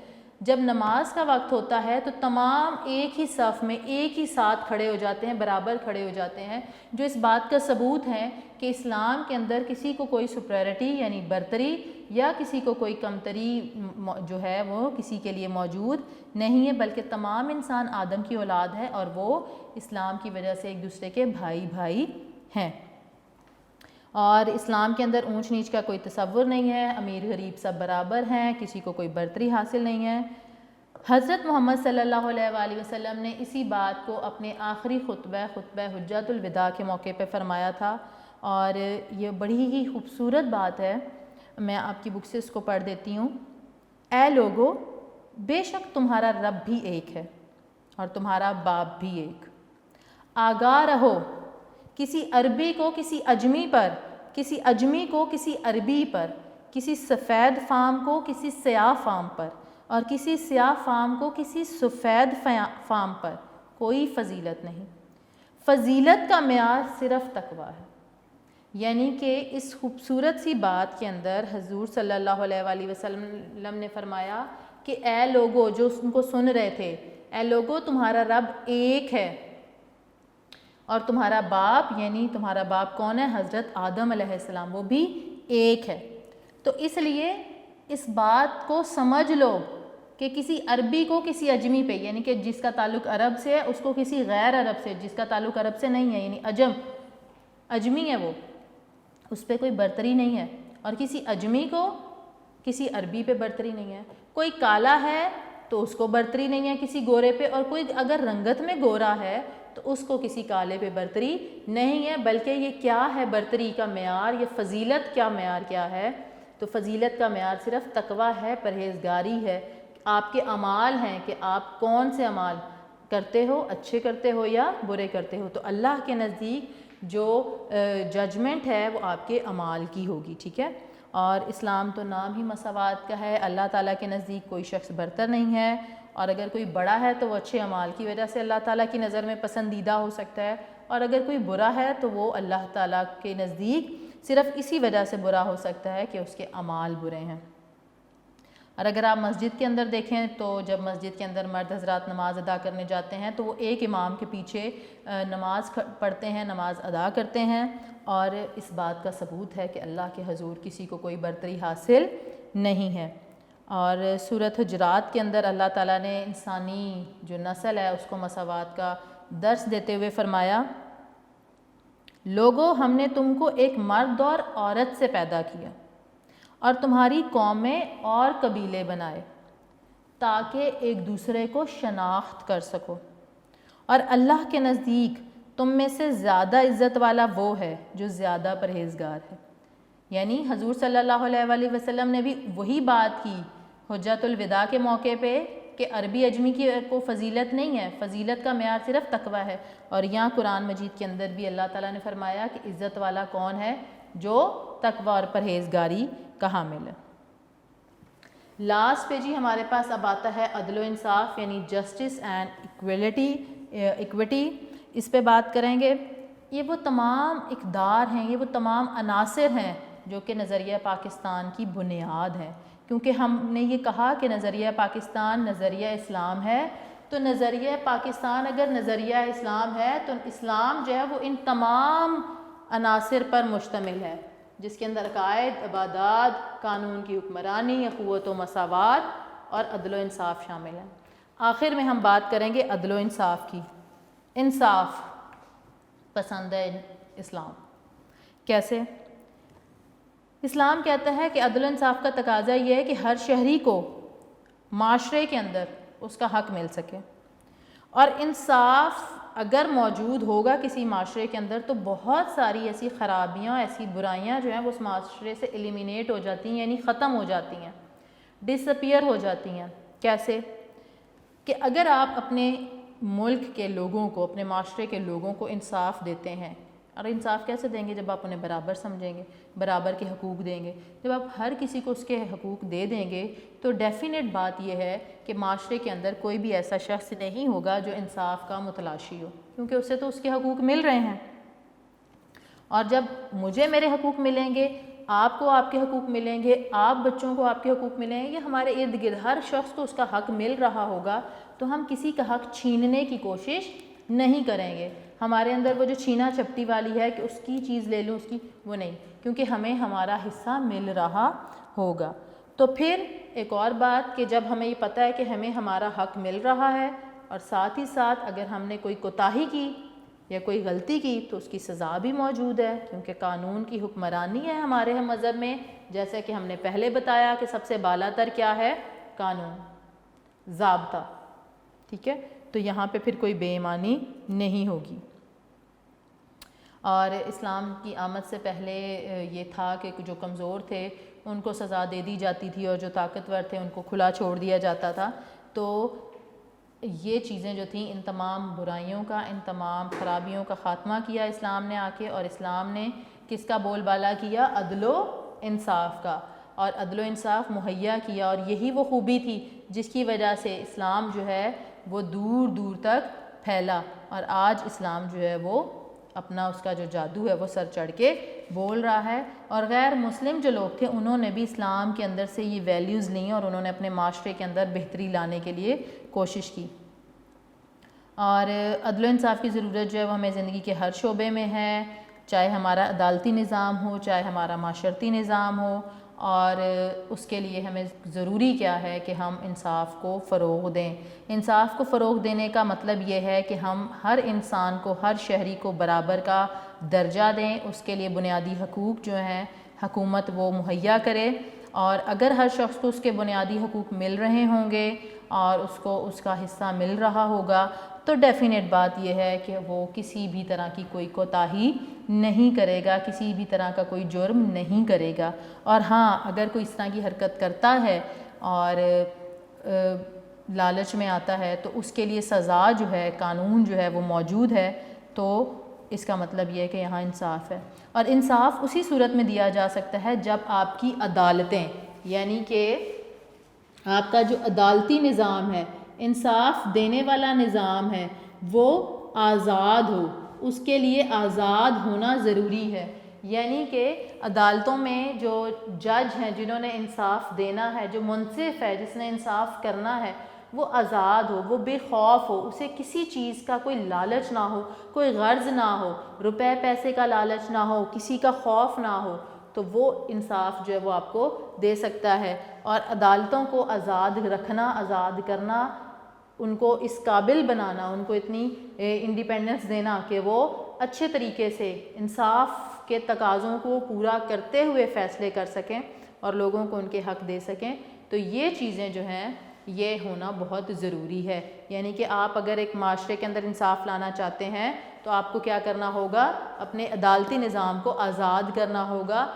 جب نماز کا وقت ہوتا ہے تو تمام ایک ہی صف میں ایک ہی ساتھ کھڑے ہو جاتے ہیں، برابر کھڑے ہو جاتے ہیں، جو اس بات کا ثبوت ہے کہ اسلام کے اندر کسی کو کوئی سپریرٹی یعنی برتری یا کسی کو کوئی کمتری جو ہے وہ کسی کے لیے موجود نہیں ہے، بلکہ تمام انسان آدم کی اولاد ہے اور وہ اسلام کی وجہ سے ایک دوسرے کے بھائی ہیں۔ اور اسلام کے اندر اونچ نیچ کا کوئی تصور نہیں ہے، امیر غریب سب برابر ہیں، کسی کو کوئی برتری حاصل نہیں ہے۔ حضرت محمد صلی اللہ علیہ وآلہ وسلم نے اسی بات کو اپنے آخری خطبہ حجۃ الوداع کے موقع پہ فرمایا تھا، اور یہ بڑی ہی خوبصورت بات ہے، میں آپ کی بک سے اس کو پڑھ دیتی ہوں۔ اے لوگو، بے شک تمہارا رب بھی ایک ہے اور تمہارا باپ بھی ایک۔ آگاہ رہو، کسی عربی کو کسی اجمی پر، کسی اجمی کو کسی عربی پر، کسی سفید فام کو کسی سیاہ فام پر، اور کسی سیاہ فام کو کسی سفید فام پر کوئی فضیلت نہیں۔ فضیلت کا معیار صرف تقویٰ ہے۔ یعنی کہ اس خوبصورت سی بات کے اندر حضور صلی اللہ علیہ وآلہ وسلم نے فرمایا کہ اے لوگو، جو ان کو سن رہے تھے، اے لوگو تمہارا رب ایک ہے اور تمہارا باپ، یعنی تمہارا باپ کون ہے؟ حضرت آدم علیہ السلام، وہ بھی ایک ہے۔ تو اس لیے اس بات کو سمجھ لو کہ کسی عربی کو کسی اجمی پہ، یعنی کہ جس کا تعلق عرب سے ہے اس کو کسی غیر عرب سے، جس کا تعلق عرب سے نہیں ہے، یعنی اجمی ہے وہ، اس پہ کوئی برتری نہیں ہے، اور کسی اجمی کو کسی عربی پہ برتری نہیں ہے۔ کوئی کالا ہے تو اس کو برتری نہیں ہے کسی گورے پہ، اور کوئی اگر رنگت میں گورا ہے تو اس کو کسی کالے پہ برتری نہیں ہے۔ بلکہ یہ کیا ہے برتری کا معیار، یہ فضیلت کا معیار کیا ہے؟ تو فضیلت کا معیار صرف تقویٰ ہے، پرہیزگاری ہے، آپ کے اعمال ہیں کہ آپ کون سے اعمال کرتے ہو، اچھے کرتے ہو یا برے کرتے ہو۔ تو اللہ کے نزدیک جو ججمنٹ ہے وہ آپ کے اعمال کی ہوگی، ٹھیک ہے۔ اور اسلام تو نام ہی مساوات کا ہے، اللہ تعالیٰ کے نزدیک کوئی شخص برتر نہیں ہے، اور اگر کوئی بڑا ہے تو وہ اچھے اعمال کی وجہ سے اللہ تعالیٰ کی نظر میں پسندیدہ ہو سکتا ہے، اور اگر کوئی برا ہے تو وہ اللہ تعالیٰ کے نزدیک صرف اسی وجہ سے برا ہو سکتا ہے کہ اس کے اعمال برے ہیں۔ اور اگر آپ مسجد کے اندر دیکھیں تو جب مسجد کے اندر مرد حضرات نماز ادا کرنے جاتے ہیں تو وہ ایک امام کے پیچھے نماز پڑھتے ہیں، نماز ادا کرتے ہیں، اور اس بات کا ثبوت ہے کہ اللہ کے حضور کسی کو کوئی برتری حاصل نہیں ہے۔ اور سورۃ حجرات کے اندر اللہ تعالیٰ نے انسانی جو نسل ہے اس کو مساوات کا درس دیتے ہوئے فرمایا، لوگو ہم نے تم کو ایک مرد اور عورت سے پیدا کیا اور تمہاری قومیں اور قبیلے بنائے تاکہ ایک دوسرے کو شناخت کر سکو، اور اللہ کے نزدیک تم میں سے زیادہ عزت والا وہ ہے جو زیادہ پرہیزگار ہے۔ یعنی حضور صلی اللہ علیہ وآلہ وسلم نے بھی وہی بات کی حجۃ الوداع کے موقع پہ کہ عربی عجمی کی کو فضیلت نہیں ہے، فضیلت کا معیار صرف تقوی ہے، اور یہاں قرآن مجید کے اندر بھی اللہ تعالیٰ نے فرمایا کہ عزت والا کون ہے؟ جو تقوی اور پرہیزگاری کا حامل ہے۔ لاسٹ پہ جی ہمارے پاس اب آتا ہے عدل و انصاف، یعنی جسٹس اینڈ ایکویٹی، اس پہ بات کریں گے۔ یہ وہ تمام اقدار ہیں، یہ وہ تمام عناصر ہیں جو کہ نظریہ پاکستان کی بنیاد ہیں، کیونکہ ہم نے یہ کہا کہ نظریہ پاکستان نظریہ اسلام ہے، تو نظریہ پاکستان اگر نظریہ اسلام ہے تو اسلام جو ہے وہ ان تمام عناصر پر مشتمل ہے، جس کے اندر عقائد، عبادات، قانون کی حکمرانی، اخوت و مساوات اور عدل و انصاف شامل ہیں۔ آخر میں ہم بات کریں گے عدل و انصاف کی۔ انصاف پسند ہے اسلام، کیسے؟ اسلام کہتا ہے کہ عدل و انصاف کا تقاضا یہ ہے کہ ہر شہری کو معاشرے کے اندر اس کا حق مل سکے، اور انصاف اگر موجود ہوگا کسی معاشرے کے اندر تو بہت ساری ایسی خرابیاں، ایسی برائیاں جو ہیں وہ اس معاشرے سے ایلیمینیٹ ہو جاتی ہیں، یعنی ختم ہو جاتی ہیں، ڈس اپیئر ہو جاتی ہیں۔ کیسے؟ کہ اگر آپ اپنے ملک کے لوگوں کو، اپنے معاشرے کے لوگوں کو انصاف دیتے ہیں، اور انصاف کیسے دیں گے؟ جب آپ انہیں برابر سمجھیں گے، برابر کے حقوق دیں گے۔ جب آپ ہر کسی کو اس کے حقوق دے دیں گے تو ڈیفینیٹ بات یہ ہے کہ معاشرے کے اندر کوئی بھی ایسا شخص نہیں ہوگا جو انصاف کا متلاشی ہو، کیونکہ اسے تو اس کے حقوق مل رہے ہیں۔ اور جب مجھے میرے حقوق ملیں گے، آپ کو آپ کے حقوق ملیں گے، آپ بچوں کو آپ کے حقوق ملیں گے، یہ ہمارے ارد گرد ہر شخص کو اس کا حق مل رہا ہوگا، تو ہم کسی کا حق چھیننے کی کوشش نہیں کریں گے۔ ہمارے اندر وہ جو چھینا چپٹی والی ہے کہ اس کی چیز لے لوں، اس کی، وہ نہیں، کیونکہ ہمیں ہمارا حصہ مل رہا ہوگا۔ تو پھر ایک اور بات کہ جب ہمیں یہ پتہ ہے کہ ہمیں ہمارا حق مل رہا ہے، اور ساتھ ہی ساتھ اگر ہم نے کوئی کوتاہی کی یا کوئی غلطی کی تو اس کی سزا بھی موجود ہے، کیونکہ قانون کی حکمرانی ہے ہمارے مذہب میں، جیسے کہ ہم نے پہلے بتایا کہ سب سے بالا تر کیا ہے؟ قانون، ضابطہ، ٹھیک ہے؟ تو یہاں پہ پھر کوئی بے ایمانی نہیں ہوگی۔ اور اسلام کی آمد سے پہلے یہ تھا کہ جو کمزور تھے ان کو سزا دے دی جاتی تھی، اور جو طاقتور تھے ان کو کھلا چھوڑ دیا جاتا تھا۔ تو یہ چیزیں جو تھیں، ان تمام برائیوں کا، ان تمام خرابیوں کا خاتمہ کیا اسلام نے آ کے، اور اسلام نے کس کا بول بالا کیا؟ عدل و انصاف کا، اور عدل و انصاف مہیا کیا، اور یہی وہ خوبی تھی جس کی وجہ سے اسلام جو ہے وہ دور دور تک پھیلا، اور آج اسلام جو ہے وہ اپنا اس کا جو جادو ہے وہ سر چڑھ کے بول رہا ہے، اور غیر مسلم جو لوگ تھے انہوں نے بھی اسلام کے اندر سے یہ ویلیوز لیں اور انہوں نے اپنے معاشرے کے اندر بہتری لانے کے لیے کوشش کی۔ اور عدل و انصاف کی ضرورت جو ہے وہ ہمیں زندگی کے ہر شعبے میں ہے، چاہے ہمارا عدالتی نظام ہو، چاہے ہمارا معاشرتی نظام ہو، اور اس کے لیے ہمیں ضروری کیا ہے کہ ہم انصاف کو فروغ دیں۔ انصاف کو فروغ دینے کا مطلب یہ ہے کہ ہم ہر انسان کو، ہر شہری کو برابر کا درجہ دیں، اس کے لیے بنیادی حقوق جو ہیں حکومت وہ مہیا کرے، اور اگر ہر شخص کو اس کے بنیادی حقوق مل رہے ہوں گے اور اس کو اس کا حصہ مل رہا ہوگا تو ڈیفینیٹ بات یہ ہے کہ وہ کسی بھی طرح کی کوئی کوتاہی نہیں کرے گا، کسی بھی طرح کا کوئی جرم نہیں کرے گا۔ اور ہاں، اگر کوئی اس طرح کی حرکت کرتا ہے اور لالچ میں آتا ہے تو اس کے لیے سزا جو ہے، قانون جو ہے وہ موجود ہے، تو اس کا مطلب یہ ہے کہ یہاں انصاف ہے۔ اور انصاف اسی صورت میں دیا جا سکتا ہے جب آپ کی عدالتیں، یعنی کہ آپ کا جو عدالتی نظام ہے، انصاف دینے والا نظام ہے، وہ آزاد ہو، اس کے لیے آزاد ہونا ضروری ہے۔ یعنی کہ عدالتوں میں جو جج ہیں جنہوں نے انصاف دینا ہے، جو منصف ہے جس نے انصاف کرنا ہے، وہ آزاد ہو، وہ بے خوف ہو، اسے کسی چیز کا کوئی لالچ نہ ہو، کوئی غرض نہ ہو، روپے پیسے کا لالچ نہ ہو، کسی کا خوف نہ ہو، تو وہ انصاف جو ہے وہ آپ کو دے سکتا ہے. اور عدالتوں کو آزاد رکھنا, آزاد کرنا, ان کو اس قابل بنانا, ان کو اتنی انڈیپینڈنس دینا کہ وہ اچھے طریقے سے انصاف کے تقاضوں کو پورا کرتے ہوئے فیصلے کر سکیں اور لوگوں کو ان کے حق دے سکیں. تو یہ چیزیں جو ہیں یہ ہونا بہت ضروری ہے. یعنی کہ آپ اگر ایک معاشرے کے اندر انصاف لانا چاہتے ہیں تو آپ کو کیا کرنا ہوگا, اپنے عدالتی نظام کو آزاد کرنا ہوگا.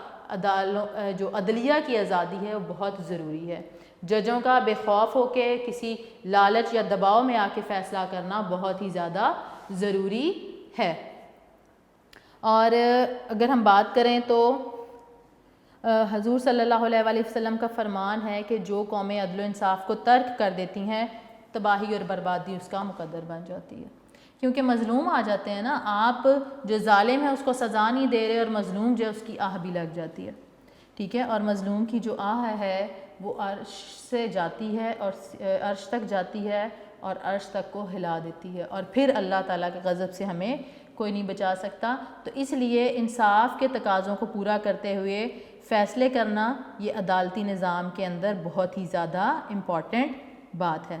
جو عدلیہ کی آزادی ہے وہ بہت ضروری ہے. ججوں کا بے خوف ہو کے کسی لالچ یا دباؤ میں آ کے فیصلہ کرنا بہت ہی زیادہ ضروری ہے. اور اگر ہم بات کریں تو حضور صلی اللہ علیہ وآلہ وسلم کا فرمان ہے کہ جو قومیں عدل و انصاف کو ترک کر دیتی ہیں تباہی اور بربادی اس کا مقدر بن جاتی ہے. کیونکہ مظلوم آ جاتے ہیں نا, آپ جو ظالم ہے اس کو سزا نہیں دے رہے اور مظلوم جو ہے اس کی آہ بھی لگ جاتی ہے. ٹھیک ہے, اور مظلوم کی جو آہ ہے وہ عرش سے جاتی ہے اور عرش تک جاتی ہے اور عرش تک کو ہلا دیتی ہے, اور پھر اللہ تعالیٰ کے غضب سے ہمیں کوئی نہیں بچا سکتا. تو اس لیے انصاف کے تقاضوں کو پورا کرتے ہوئے فیصلے کرنا یہ عدالتی نظام کے اندر بہت ہی زیادہ امپورٹنٹ بات ہے.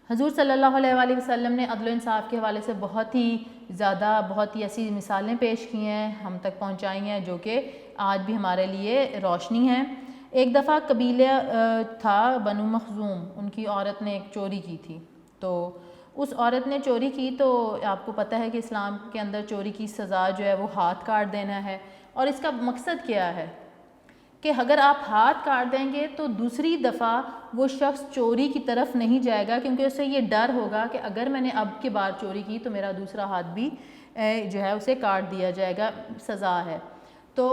حضور صلی اللہ علیہ وآلہ وسلم نے عدل و انصاف کے حوالے سے بہت ہی ایسی مثالیں پیش کی ہیں, ہم تک پہنچائی ہیں, جو کہ آج بھی ہمارے لیے روشنی ہیں. ایک دفعہ قبیلہ تھا بنو مخزوم, ان کی عورت نے ایک چوری کی تھی. تو اس عورت نے چوری کی تو آپ کو پتہ ہے کہ اسلام کے اندر چوری کی سزا جو ہے وہ ہاتھ کاٹ دینا ہے. اور اس کا مقصد کیا ہے کہ اگر آپ ہاتھ کاٹ دیں گے تو دوسری دفعہ وہ شخص چوری کی طرف نہیں جائے گا, کیونکہ اسے یہ ڈر ہوگا کہ اگر میں نے اب کی بار چوری کی تو میرا دوسرا ہاتھ بھی جو ہے اسے کاٹ دیا جائے گا, سزا ہے. تو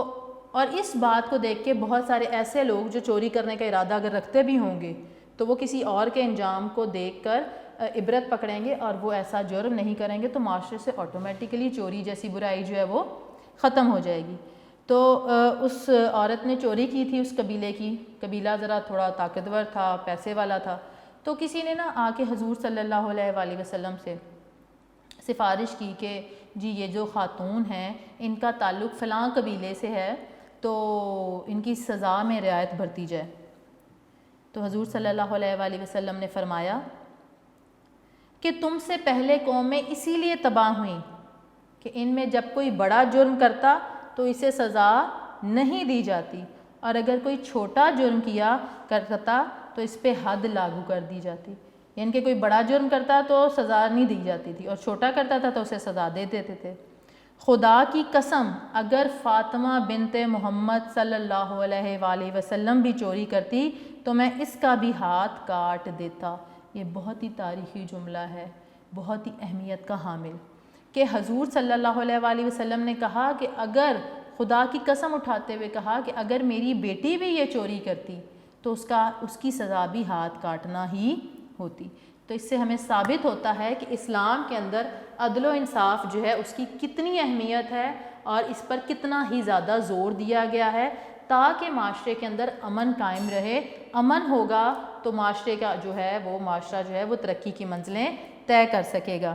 اور اس بات کو دیکھ کے بہت سارے ایسے لوگ جو چوری کرنے کا ارادہ اگر رکھتے بھی ہوں گے تو وہ کسی اور کے انجام کو دیکھ کر عبرت پکڑیں گے اور وہ ایسا جرم نہیں کریں گے, تو معاشرے سے آٹومیٹیکلی چوری جیسی برائی جو ہے وہ ختم ہو جائے گی. تو اس عورت نے چوری کی تھی اس قبیلے کی, قبیلہ ذرا تھوڑا طاقتور تھا, پیسے والا تھا. تو کسی نے نا آ کے حضور صلی اللہ علیہ وآلہ وسلم سے سفارش کی کہ جی یہ جو خاتون ہیں ان کا تعلق فلاں قبیلے سے ہے, تو ان کی سزا میں رعایت برتی جائے. تو حضور صلی اللہ علیہ وآلہ وسلم نے فرمایا کہ تم سے پہلے قومیں اسی لیے تباہ ہوئیں کہ ان میں جب کوئی بڑا جرم کرتا تو اسے سزا نہیں دی جاتی, اور اگر کوئی چھوٹا جرم کیا کرتا تو اس پہ حد لاگو کر دی جاتی. یعنی کہ کوئی بڑا جرم کرتا تو سزا نہیں دی جاتی تھی, اور چھوٹا کرتا تھا تو اسے سزا دے دیتے تھے. خدا کی قسم اگر فاطمہ بنت محمد صلی اللہ علیہ وآلہ وسلم بھی چوری کرتی تو میں اس کا بھی ہاتھ کاٹ دیتا. یہ بہت ہی تاریخی جملہ ہے, بہت ہی اہمیت کا حامل, کہ حضور صلی اللہ علیہ وآلہ وسلم نے کہا کہ اگر خدا کی قسم اٹھاتے ہوئے کہا کہ اگر میری بیٹی بھی یہ چوری کرتی تو اس کی سزا بھی ہاتھ کاٹنا ہی ہوتی. تو اس سے ہمیں ثابت ہوتا ہے کہ اسلام کے اندر عدل و انصاف جو ہے اس کی کتنی اہمیت ہے اور اس پر کتنا ہی زیادہ زور دیا گیا ہے تاکہ معاشرے کے اندر امن قائم رہے. امن ہوگا تو معاشرے کا جو ہے وہ معاشرہ جو ہے وہ ترقی کی منزلیں طے کر سکے گا.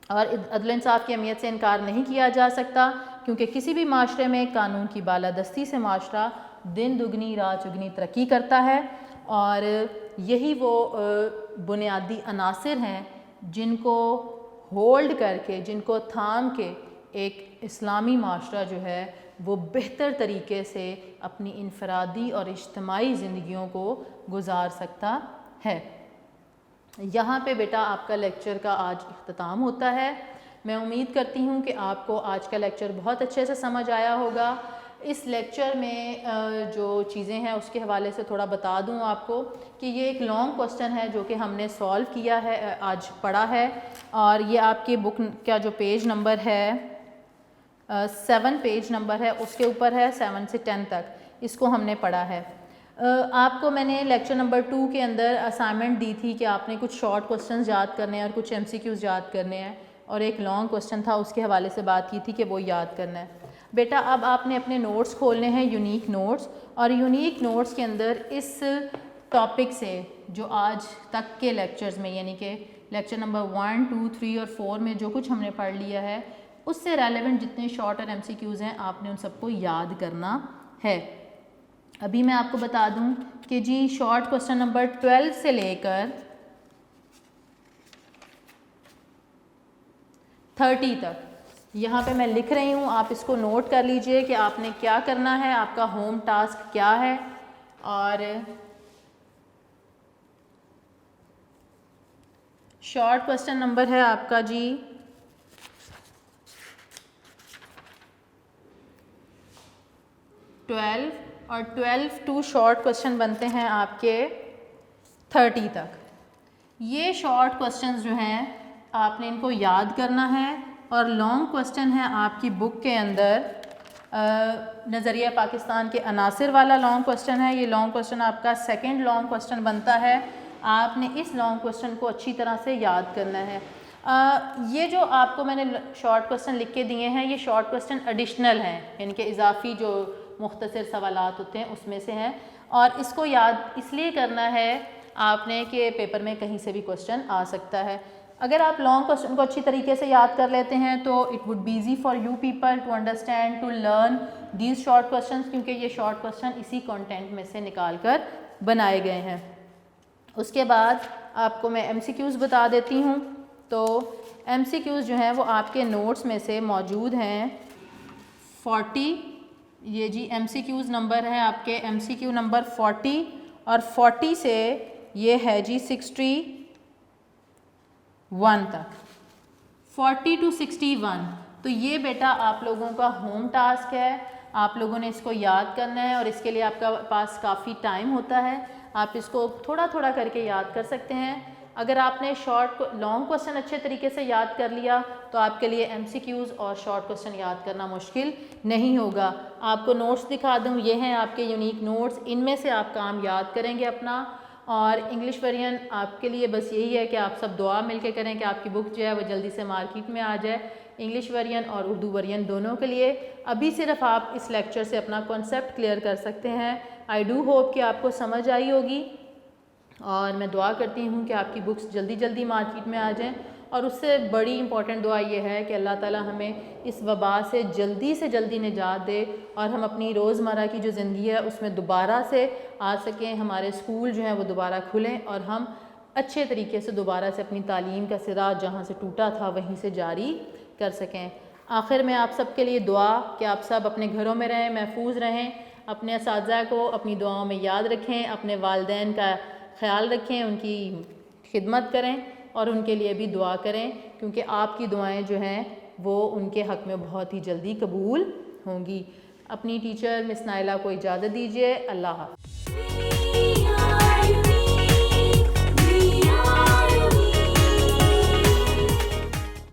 اور عدل انصاف کی اہمیت سے انکار نہیں کیا جا سکتا, کیونکہ کسی بھی معاشرے میں قانون کی بالادستی سے معاشرہ دن دگنی رات چگنی ترقی کرتا ہے. اور یہی وہ بنیادی عناصر ہیں جن کو ہولڈ کر کے, جن کو تھام کے ایک اسلامی معاشرہ جو ہے وہ بہتر طریقے سے اپنی انفرادی اور اجتماعی زندگیوں کو گزار سکتا ہے. یہاں پہ بیٹا آپ کا لیکچر کا آج اختتام ہوتا ہے. میں امید کرتی ہوں کہ آپ کو آج کا لیکچر بہت اچھے سے سمجھ آیا ہوگا. اس لیکچر میں جو چیزیں ہیں اس کے حوالے سے تھوڑا بتا دوں آپ کو کہ یہ ایک لانگ کوسچن ہے جو کہ ہم نے سولو کیا ہے, آج پڑھا ہے, اور یہ آپ کے بک کا جو پیج نمبر ہے 7 پیج نمبر ہے اس کے اوپر ہے 7 سے 10 تک, اس کو ہم نے پڑھا ہے. آپ کو میں نے لیکچر نمبر 2 کے اندر اسائنمنٹ دی تھی کہ آپ نے کچھ شارٹ کوسچنز یاد کرنے ہیں اور کچھ MCQs یاد کرنے ہیں, اور ایک لانگ کوسچن تھا اس کے حوالے سے بات کی تھی کہ وہ یاد کرنا ہے. بیٹا اب آپ نے اپنے نوٹس کھولنے ہیں, یونیک نوٹس, اور یونیک نوٹس کے اندر اس ٹاپک سے جو آج تک کے لیکچرز میں یعنی کہ لیکچر نمبر 1, 2, 3 اور 4 میں جو کچھ ہم نے پڑھ لیا ہے اس سے ریلیونٹ جتنے شارٹ اور MCQs ہیں آپ نے ان سب کو یاد کرنا ہے. ابھی میں آپ کو بتا دوں کہ جی شارٹ کوسچن نمبر 12 سے لے کر 30 تک یہاں پہ میں لکھ رہی ہوں, آپ اس کو نوٹ کر لیجئے کہ آپ نے کیا کرنا ہے, آپ کا ہوم ٹاسک کیا ہے. اور شارٹ کوسچن نمبر ہے آپ کا جی 12 اور 12 ٹو شارٹ کوسچن بنتے ہیں آپ کے 30 تک. یہ شارٹ کوسچنز جو ہیں آپ نے ان کو یاد کرنا ہے, اور لانگ کوسچن ہے آپ کی بک کے اندر نظریہ پاکستان کے عناصر والا لانگ کوسچن ہے. یہ لانگ کوسچن آپ کا سیکنڈ لانگ کوسچن بنتا ہے. آپ نے اس لانگ کوسچن کو اچھی طرح سے یاد کرنا ہے. یہ جو آپ کو میں نے شارٹ کوسچن لکھ کے دیے ہیں یہ شارٹ کوسچن ایڈیشنل ہیں, یعنی کہ اضافی جو مختصر سوالات ہوتے ہیں اس میں سے ہیں, اور اس کو یاد اس لیے کرنا ہے آپ نے کہ پیپر میں کہیں سے بھی کوسچن آ سکتا ہے. اگر آپ لانگ کوسچن کو اچھی طریقے سے یاد کر لیتے ہیں تو it would be easy for you people to understand to learn these short questions, کیونکہ یہ شارٹ کوسچن اسی کانٹینٹ میں سے نکال کر بنائے گئے ہیں. اس کے بعد آپ کو میں MCQs بتا دیتی ہوں. تو MCQs جو ہیں وہ آپ کے نوٹس میں سے موجود ہیں 40. یہ جی MCQs نمبر ہے آپ کے MCQ نمبر 40, اور 40 سے یہ ہے جی 61 تک, 40 to 61. تو یہ بیٹا آپ لوگوں کا ہوم ٹاسک ہے, آپ لوگوں نے اس کو یاد کرنا ہے, اور اس کے لیے آپ کا پاس کافی ٹائم ہوتا ہے. آپ اس کو تھوڑا تھوڑا کر کے یاد کر سکتے ہیں. اگر آپ نے لانگ کوسچن اچھے طریقے سے یاد کر لیا تو آپ کے لیے MCQs اور شارٹ کوسچن یاد کرنا مشکل نہیں ہوگا. آپ کو نوٹس دکھا دوں, یہ ہیں آپ کے یونیک نوٹس, ان میں سے آپ کام یاد کریں گے اپنا. اور انگلش ورژن آپ کے لیے بس یہی ہے کہ آپ سب دعا مل کے کریں کہ آپ کی بک جو ہے وہ جلدی سے مارکیٹ میں آ جائے, انگلش ورژن اور اردو ورژن دونوں کے لیے. ابھی صرف آپ اس لیکچر سے اپنا کانسیپٹ کلیئر کر سکتے ہیں. آئی ڈو ہوپ کہ آپ کو سمجھ آئی ہوگی, اور میں دعا کرتی ہوں کہ آپ کی بکس جلدی جلدی مارکیٹ میں آ جائیں. اور اس سے بڑی امپورٹنٹ دعا یہ ہے کہ اللہ تعالیٰ ہمیں اس وبا سے جلدی نجات دے, اور ہم اپنی روزمرہ کی جو زندگی ہے اس میں دوبارہ سے آ سکیں, ہمارے اسکول جو ہیں وہ دوبارہ کھلیں, اور ہم اچھے طریقے سے دوبارہ سے اپنی تعلیم کا سرا جہاں سے ٹوٹا تھا وہیں سے جاری کر سکیں. آخر میں آپ سب کے لیے دعا کہ آپ سب اپنے گھروں میں رہیں, محفوظ رہیں, اپنے اساتذہ کو اپنی دعاؤں میں یاد رکھیں, اپنے والدین کا خیال رکھیں, ان کی خدمت کریں, اور ان کے لیے بھی دعا کریں, کیونکہ آپ کی دعائیں جو ہیں وہ ان کے حق میں بہت ہی جلدی قبول ہوں گی. اپنی ٹیچر مس نائلہ کو اجازت دیجیے. اللہ حافظ.